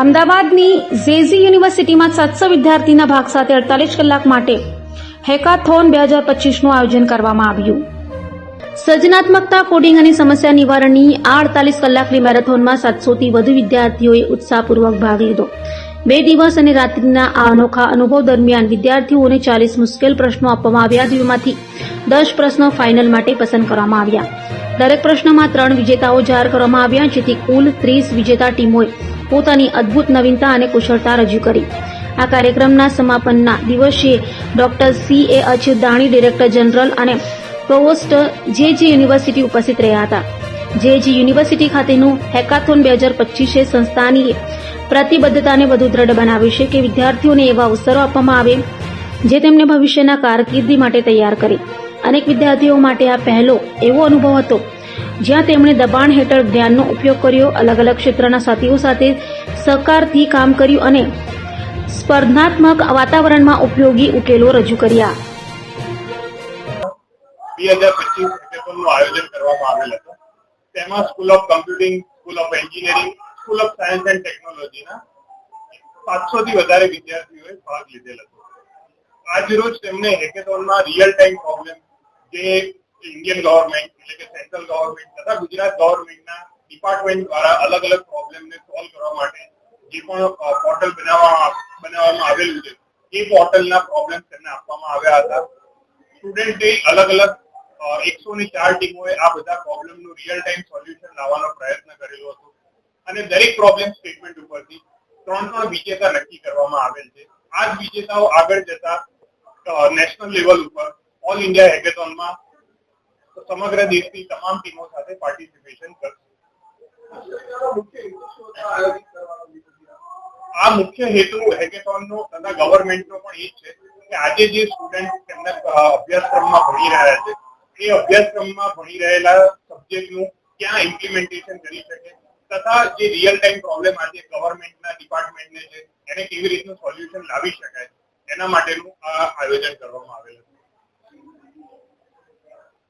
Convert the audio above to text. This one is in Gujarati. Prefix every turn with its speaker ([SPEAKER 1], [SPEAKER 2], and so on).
[SPEAKER 1] અમદાવાદની ઝેઝી યુનિવર્સિટીમાં 700 વિદ્યાર્થીના ભાગ સાથે 48 કલાક માટે હેકાથોન 2025નું આયોજન કરવામાં આવ્યું. સર્જનાત્મકતા, કોડિંગ અને સમસ્યા નિવારણની આ 48 કલાકની મેરેથોનમાં 700થી વધુ વિદ્યાર્થીઓએ ઉત્સાહપૂર્વક ભાગ લીધો. 2 દિવસ અને રાત્રિના આ અનોખા અનુભવ દરમિયાન વિદ્યાર્થીઓને 40 મુશ્કેલ પ્રશ્નો આપવામાં આવ્યા, જેમાંથી 10 પ્રશ્નો ફાઇનલ માટે પસંદ કરવામાં આવ્યા. દરેક પ્રશ્નમાં 3 વિજેતાઓ જાહેર કરવામાં આવ્યા, જેથી કુલ 30 વિજેતા ટીમોએ પોતાની અદ્ભુત નવીનતા અને કુશળતા રજૂ કરી. આ કાર્યક્રમના સમાપનના દિવસે ડોક્ટર C.A. અચ્યુતદાણી, ડિરેક્ટર જનરલ અને પ્રોવોસ્ટ જેજી યુનિવર્સિટી ઉપસ્થિત રહ્યા હતા. જેજી યુનિવર્સિટી ખાતેનું હેકાથોન 2025 સંસ્થાની પ્રતિબદ્ધતાને વધુ દ્રઢ બનાવી છે કે વિદ્યાર્થીઓને એવા અવસરો આપવામાં આવે જે તેમને ભવિષ્યના કારકિર્દી માટે તૈયાર કરે. અનેક વિદ્યાર્થીઓ માટે આ પહેલો એવો અનુભવ હતો જ્યાં તેમણે દબાણ હેઠળ જ્ઞાનનો ઉપયોગ કર્યો, અલગ અલગ ક્ષેત્રના સાથીઓ સાથે સહકારથી કામ કર્યું અને સ્પર્ધાત્મક વાતાવરણમાં ઉપયોગી ઉકેલો રજૂ કર્યા.
[SPEAKER 2] 2025 હેકેથોનનું આયોજન કરવામાં આવેલ હતું. તેમાં school of computing, school of engineering, school of science and ટેકનોલોજીના 700 થી વધારે વિદ્યાર્થીઓએ ભાગ લીધેલ હતો. આજ રોજ તેમને હેકેથોનમાં રિયલ ટાઈમ પ્રોબ્લેમ જે ઇન્ડિયન ગવર્મેન્ટ એટલે કે સેન્ટ્રલ ગવર્મેન્ટ તથા ગુજરાત ગવર્મેન્ટના ડિપાર્ટમેન્ટ દ્વારા અલગ અલગ પ્રોબ્લેમને સોલ્વ કરવા માટે જે પણ પોર્ટલ બનાવવામાં આવેલું છે એ પોર્ટલના પ્રોબ્લેમ તેમને આપવામાં આવ્યા હતા. સ્ટુડન્ટે અલગ અલગ 104 ટીમોએ આ બધા પ્રોબ્લેમનું રિયલ ટાઈમ સોલ્યુશન લાવવાનો પ્રયત્ન કરેલો હતો અને દરેક પ્રોબ્લેમ સ્ટેટમેન્ટ ઉપરથી 3 વિજેતા નક્કી કરવામાં આવેલ છે. આ જ વિજેતાઓ આગળ જતા નેશનલ લેવલ ઉપર ઓલ ઇન્ડિયા હેકેથોનમાં સમગ્ર દેશની તમામ ટીમો સાથે પાર્ટિસિપેશન કરશે. આ મુખ્ય હેતુ હેકેથોનનો તથા ગવર્મેન્ટનો પણ એ જ છે કે આજે જે સ્ટુડન્ટ તેમના અભ્યાસક્રમમાં ભણી રહ્યા છે એ અભ્યાસક્રમમાં ભણી રહેલા સબ્જેક્ટનું ક્યાં ઇમ્પ્લિમેન્ટેશન કરી શકે તથા જે રિયલ ટાઈમ પ્રોબ્લેમ આજે ગવર્મેન્ટના ડિપાર્ટમેન્ટને છે એને કેવી રીતનું સોલ્યુશન લાવી શકાય એના માટેનું આ આયોજન કરવામાં આવેલું છે.